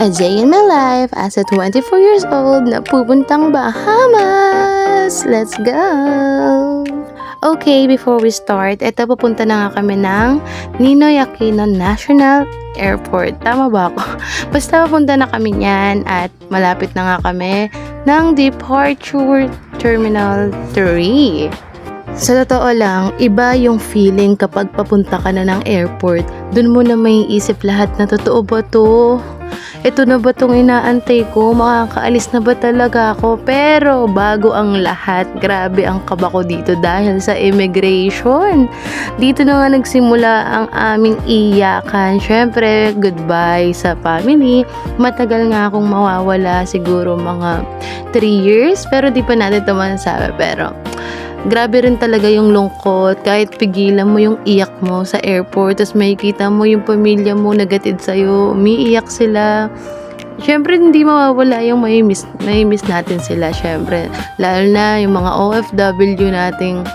A day in my life as a 24 years old na pupuntang Bahamas. Let's go! Okay, before we start, eto pupunta na nga kami ng Ninoy Aquino National Airport. Tama ba ako? Basta pupunta na kami niyan at malapit na nga kami ng Departure Terminal 3. Sa totoo lang, iba yung feeling kapag papunta ka na ng airport. Dun mo na may isip lahat na totoo ba to? Ito na ba itong inaantay ko? Makakaalis na ba talaga ako? Pero bago ang lahat, grabe ang kaba ko dito dahil sa immigration. Dito na nga nagsimula ang aming iyakan. Syempre, goodbye sa family. Matagal nga akong mawawala, siguro mga 3 years. Pero di pa natin ito masasabi. Pero grabe rin talaga yung lungkot, kahit pigilan mo yung iyak mo sa airport, tapos makikita mo yung pamilya mo nagatid sa'yo, umiiyak sila. Syempre, hindi mawawala yung may miss natin sila, syempre. Lalo na yung mga OFW nating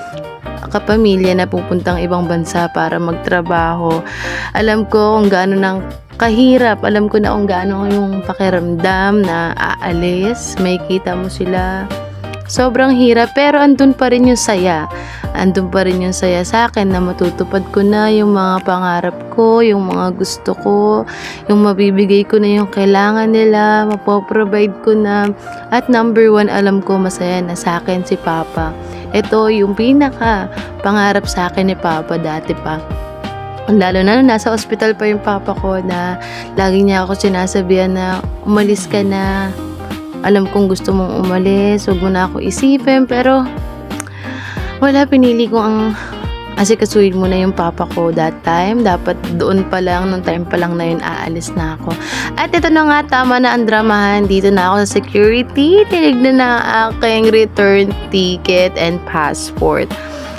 kapamilya na pupuntang ibang bansa para magtrabaho. Alam ko kung gaano ng kahirap, alam ko na kung gaano yung pakiramdam na aalis, makikita mo sila. Sobrang hirap, pero andun pa rin yung saya. Andun pa rin yung saya sa akin na matutupad ko na yung mga pangarap ko, yung mga gusto ko, yung mabibigay ko na yung kailangan nila, mapoprovide ko na. At number 1, alam ko masaya na sa akin si Papa. Ito yung pinaka pangarap sa akin ni Papa dati pa. Lalo na nasa ospital pa yung Papa ko na lagi niya ako sinasabihan na umalis ka na. Alam kong gusto mong umalis, huwag mo na ako isipin, pero wala, pinili ko ang asikasuhin mo na yung Papa ko that time. Dapat doon pa lang, nung time pa lang na yun, aalis na ako. At ito na nga, tama na ang dramahan. Dito na ako sa security. Tinignan na ang aking return ticket and passport.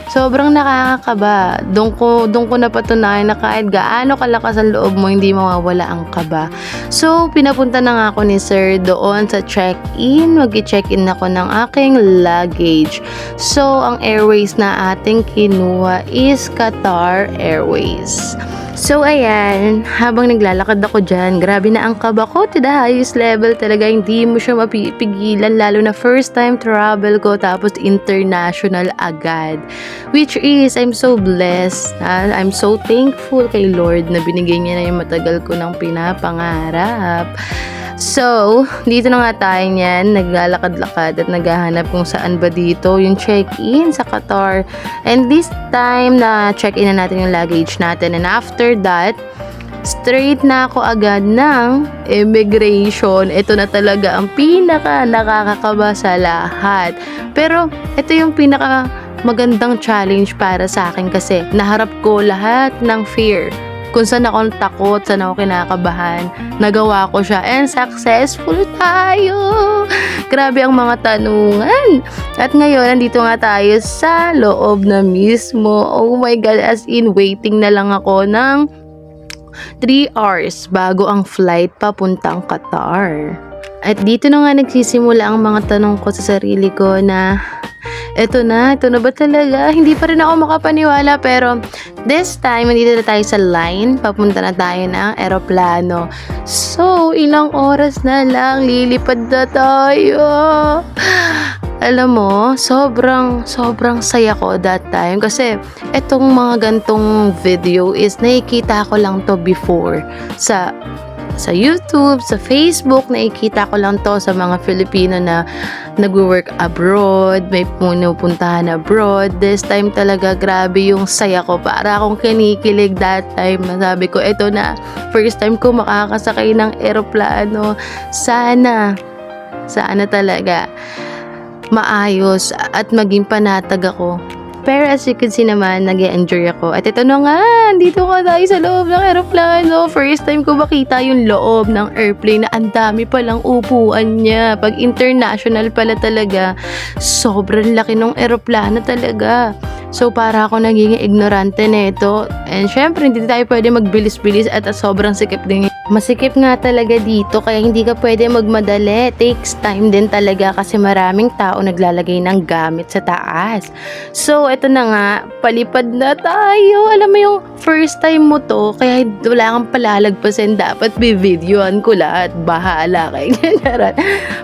Sobrang nakakakaba. Doon ko napatunayan na kahit gaano kalakas ang loob mo, hindi mawawala ang kaba. So, pinapunta na nga ako ni Sir doon sa check-in. Mag-check-in ako ng aking luggage. So, ang airways na ating kinuha is Qatar Airways. So, ayan, habang naglalakad ako dyan, grabe na ang kaba ko to the highest level talaga. Hindi mo siya mapipigilan, lalo na first time travel ko, tapos international agad. Which is, I'm so blessed. I'm so thankful kay Lord na binigay niya na yung matagal ko ng pinapangarap. So, dito na nga tayo niyan, naglalakad-lakad at naghahanap kung saan ba dito yung check-in sa Qatar. And this time, na check-in na natin yung luggage natin. And after that, straight na ako agad ng immigration. Ito na talaga ang pinaka nakakakaba sa lahat. Pero, ito yung pinaka magandang challenge para sa akin kasi naharap ko lahat ng fear. Kung saan ako takot, saan ako kinakabahan, nagawa ko siya, and successful tayo! Grabe ang mga tanungan! At ngayon, nandito nga tayo sa loob na mismo. Oh my God, as in, waiting na lang ako ng 3 hours bago ang flight papuntang Qatar. At dito na nga nagsisimula ang mga tanong ko sa sarili ko na ito na ba talaga? Hindi pa rin ako makapaniwala, pero this time, nandito na tayo sa line. Papunta na tayo ng eroplano. So, ilang oras na lang, lilipad na tayo. Alam mo, sobrang saya ko that time. Kasi, etong mga gantong video is nakikita ko lang to before sa YouTube, sa Facebook, nakikita ko lang to sa mga Filipino na nag-work abroad, may pupuntahan abroad. This time talaga, grabe yung saya ko. Para akong kinikilig that time. Sabi ko, eto na, first time ko makakasakay ng eroplano. Sana talaga maayos at maging panatag ako. Pero as you can see naman, nag-enjoy ako. At ito na nga, dito nga tayo sa loob ng aeroplano. First time ko makita yung loob ng airplane na ang dami palang upuan niya. Pag international pala talaga, sobrang laki ng aeroplano talaga. So, para ako naging ignorante na ito. And syempre, hindi tayo pwede magbilis-bilis at sobrang sikip din Masikip nga talaga dito kaya hindi ka pwede magmadali. Takes time din talaga kasi maraming tao naglalagay ng gamit sa taas. So, eto na nga, palipad na tayo. Alam mo yung first time mo to, kaya wala kang palalagpasin. Dapat bibidyoan ko lahat. Bahala kayo.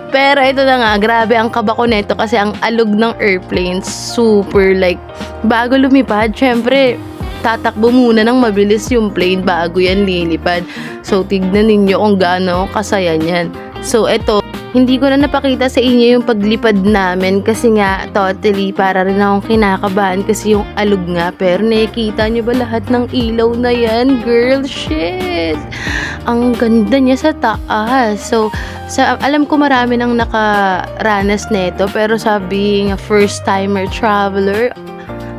Pero ito na nga, grabe ang kaba ko nito kasi ang alog ng airplane, super like, bago lumipad, syempre, tatakbo muna ng mabilis yung plane bago yan lilipad. So, tignan ninyo kung gaano kasaya niyan. So, eto, hindi ko na napakita sa inyo yung paglipad namin kasi nga, totally, para rin akong kinakabahan kasi yung alog nga. Pero nakikita nyo ba lahat ng ilaw na yan? Girl, shit! Ang ganda niya sa taas. So, alam ko marami nang nakaranas nito pero sabi nga first timer traveler,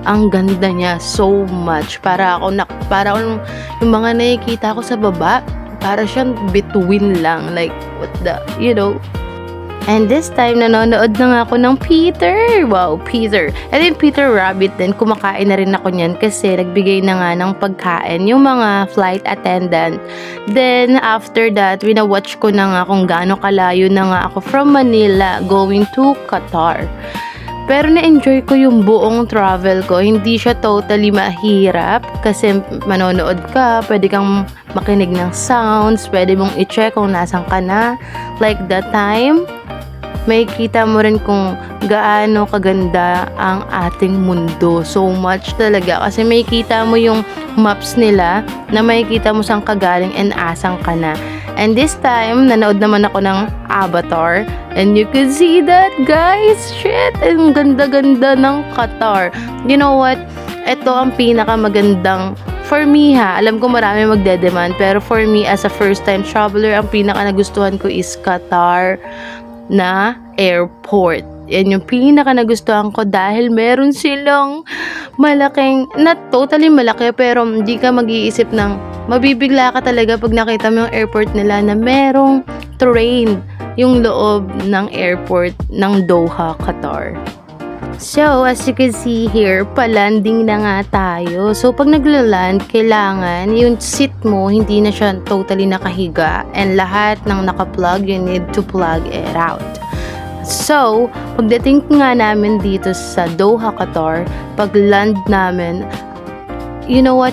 ang ganda niya so much. Para ako yung mga nakikita ko sa baba, para siyang between lang, like what the, you know. And this time, nanonood na nga ako ng Peter. Wow, Peter. Ito yung Peter Rabbit din. Kumakain na rin ako niyan kasi nagbigay na nga ng pagkain yung mga flight attendant. Then, after that, winawatch ko na nga kung gaano kalayo na nga ako from Manila going to Qatar. Pero na-enjoy ko yung buong travel ko. Hindi siya totally mahirap kasi manonood ka, pwede kang makinig ng sounds, pwede mong i-check kung nasan ka na. Like that time, may kita mo rin kung gaano kaganda ang ating mundo. So much talaga. Kasi may kita mo yung maps nila na may kita mo saan kagaling and asang ka na. And this time, nanood naman ako ng Avatar. And you could see that, guys. Shit, ang ganda-ganda ng Qatar. You know what? Ito ang pinakamagandang, for me ha, alam ko marami magdedemand, pero for me as a first-time traveler, ang pinaka nagustuhan ko is Qatar na airport. Yan yung pinaka nagustuhan ko dahil meron silang malaking, not totally malaki, pero hindi ka mag-iisip ng, mabibigla ka talaga pag nakita mo yung airport nila na merong train yung loob ng airport ng Doha, Qatar. So, as you can see here, palanding na nga tayo. So, pag naglaland, kailangan yung seat mo, hindi na siya totally nakahiga. And lahat ng nakaplug, you need to plug it out. So, pagdating nga namin dito sa Doha, Qatar, pag land namin, you know what?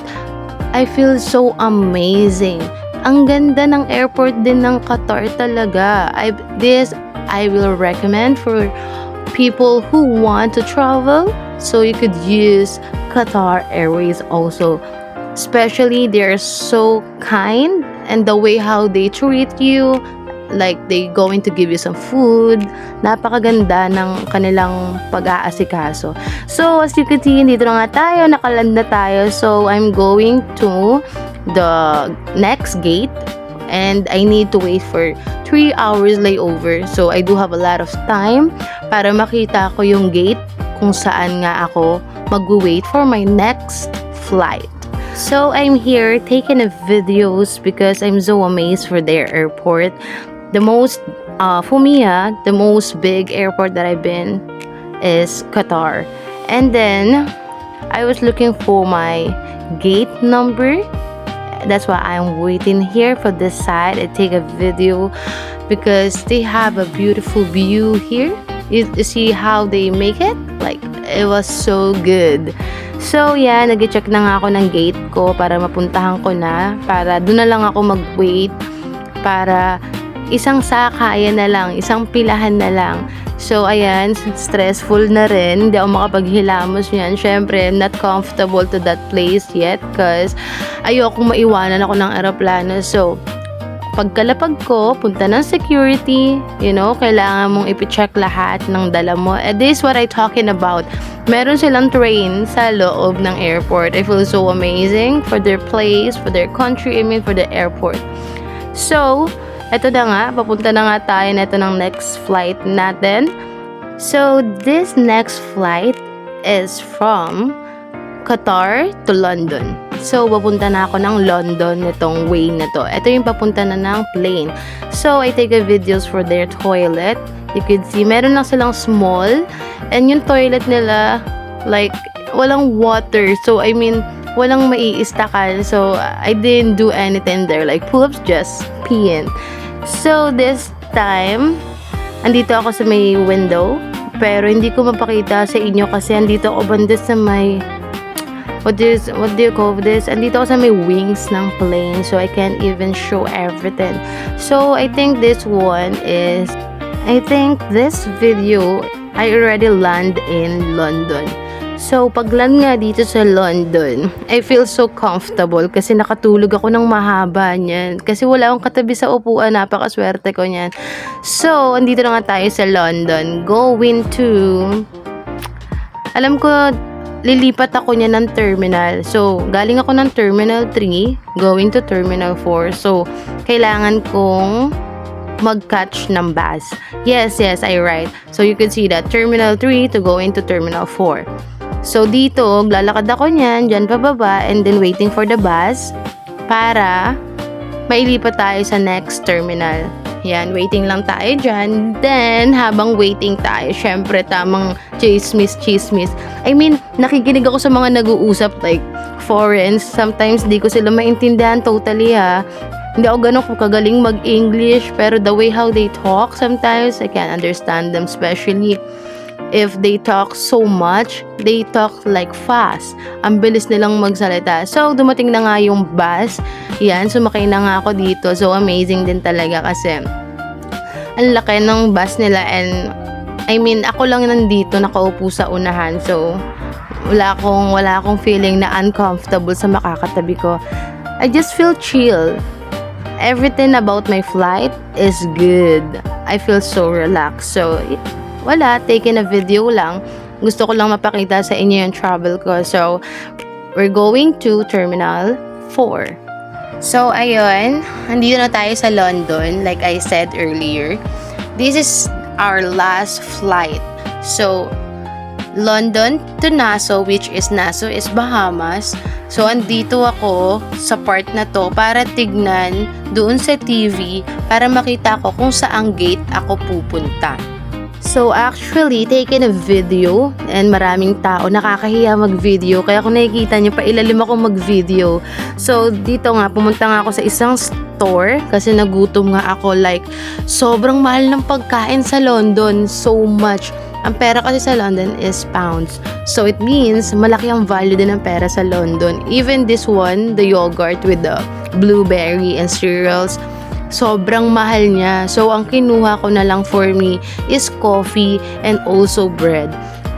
I feel so amazing. Ang ganda ng airport din ng Qatar talaga. I will recommend for people who want to travel. So you could use Qatar Airways also. Especially they're so kind and the way how they treat you. Like they going to give you some food. Napakaganda ng kanilang pag-aasikaso. So as you can see, dito na nga tayo, nakaland na tayo. So I'm going to the next gate and I need to wait for 3 hours layover. So I do have a lot of time para makita ko yung gate kung saan nga ako mag-wait for my next flight. So I'm here taking videos because I'm so amazed for their airport. The most, for me, the most big airport that I've been is Qatar. And then, I was looking for my gate number. That's why I'm waiting here for this side. I take a video because they have a beautiful view here. You see how they make it? Like, it was so good. So, yeah, nag-check na nga ako ng gate ko para mapuntahan ko na. Para doon na lang ako mag-wait. Para isang sakayan na lang, isang pilahan na lang. So, ayan, stressful na rin. Hindi ako makapaghilamos niyan. Syempre, I'm not comfortable to that place yet because ayokong maiwanan ako ng aeroplano. So, pagkalapag ko, punta ng security, you know, kailangan mong ipicheck lahat ng dala mo. And this is what I'm talking about. Meron silang train sa loob ng airport. I feel so amazing for their place, for their country, I mean for the airport. So, eto na nga, papunta na nga tayo na ito ng next flight natin. So, this next flight is from Qatar to London. So, papunta na ako ng London nitong way na to. Ito yung papunta na ng plane. So, I take a videos for their toilet. You could see, meron lang silang small. And yung toilet nila, like, walang water. So, I mean, walang maiistakan. So, I didn't do anything there. Like, pull-ups, just peeing. So, this time, andito ako sa may window. Pero, hindi ko mapakita sa inyo kasi andito ako banda sa may... What do you call this? Andito ako sa may wings ng plane. So, I can't even show everything. So, I think this video, I already land in London. So, pag-land nga dito sa London, I feel so comfortable kasi nakatulog ako ng mahaba niyan. Kasi wala akong katabi sa upuan, napakaswerte ko niyan. So, andito na nga tayo sa London. Going to... Alam ko, lilipat ako niya ng terminal. So, galing ako ng Terminal 3, going to Terminal 4. So, kailangan kong mag-catch ng bus. Yes, I right. So, you could see that Terminal 3 to go into Terminal 4. So, dito, lalakad ako niyan, dyan pababa, and then waiting for the bus para mailipat tayo sa next terminal. Yan, waiting lang tayo dyan. Then, habang waiting tayo, syempre, tamang chismis. I mean, nakikinig ako sa mga nag-uusap, like, foreigns. Sometimes, di ko sila maintindihan totally, ha. Hindi ako ganun kagaling mag-English, pero the way how they talk, sometimes, I can't understand them, especially if they talk so much, they talk like fast. Ang bilis nilang magsalita. So, dumating na nga yung bus. Yan, sumakay na nga ako dito. So, amazing din talaga kasi ang laki ng bus nila and I mean, ako lang nandito nakaupo sa unahan. So, wala akong feeling na uncomfortable sa makakatabi ko. I just feel chill. Everything about my flight is good. I feel so relaxed. So, wala, taking a video lang. Gusto ko lang mapakita sa inyo yung travel ko. So, we're going to Terminal 4. So, ayun, andito na tayo sa London, like I said earlier. This is our last flight. So, London to Nassau, which is Nassau is Bahamas. So, andito ako sa part na to para tignan doon sa TV para makita ko kung saang gate ako pupunta. So, actually, taken a video and maraming tao nakakahiya mag-video. Kaya kung nakikita nyo, pailalim ako mag-video. So, dito nga, pumunta nga ako sa isang store kasi nagutom nga ako. Like, sobrang mahal ng pagkain sa London. So much. Ang pera kasi sa London is pounds. So, it means malaki ang value din ng pera sa London. Even this one, the yogurt with the blueberry and cereals, sobrang mahal niya. So, ang kinuha ko na lang for me is coffee and also bread.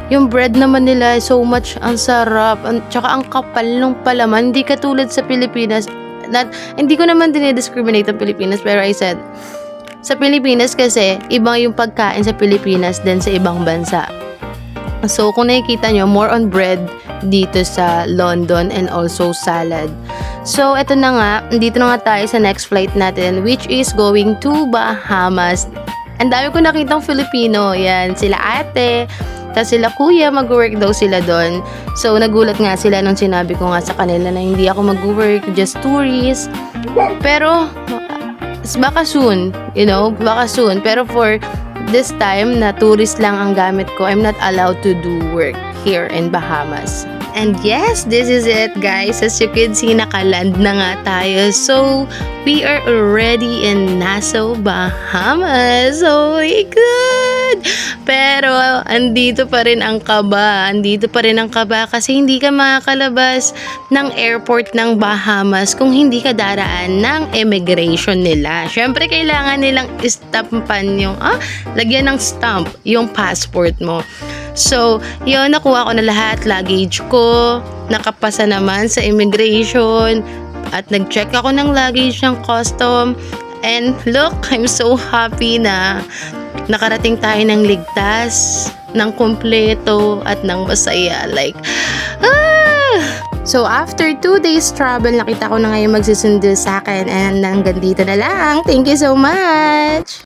Yung bread naman nila, so much, ang sarap. Tsaka ang kapal ng palaman. Hindi katulad sa Pilipinas. Hindi ko naman dinidiscriminate ang Pilipinas, pero I said, sa Pilipinas kasi, iba yung pagkain sa Pilipinas than sa ibang bansa. So, kung nakikita nyo, more on bread dito sa London and also salad. So, eto na nga, dito na nga tayo sa next flight natin, which is going to Bahamas. Ang dami ko nakitang Filipino, yan, sila ate, tapos sila kuya, mag-work daw sila doon. So, nagulat nga sila nung sinabi ko nga sa kanila na hindi ako mag-work, just tourist. Pero, baka soon, baka soon. Pero for this time, na tourist lang ang gamit ko, I'm not allowed to do work here in Bahamas. And yes, this is it guys. As you can see, nakaland na nga tayo. So, we are already in Nassau, Bahamas. Oh my God! Pero, andito pa rin ang kaba. Kasi hindi ka makakalabas ng airport ng Bahamas kung hindi ka daraan ng immigration nila. Syempre, kailangan nilang stampan yung, lagyan ng stamp yung passport mo. So, yun, nakuha ko na lahat. Luggage ko, nakapasa naman sa immigration. At nag-check ako ng luggage ng custom. And look, I'm so happy na nakarating tayo ng ligtas, ng kumpleto, at ng masaya. Like, So, after 2 days travel, nakita ko na ngayon magsisundo sa akin. And hanggang dito na lang. Thank you so much!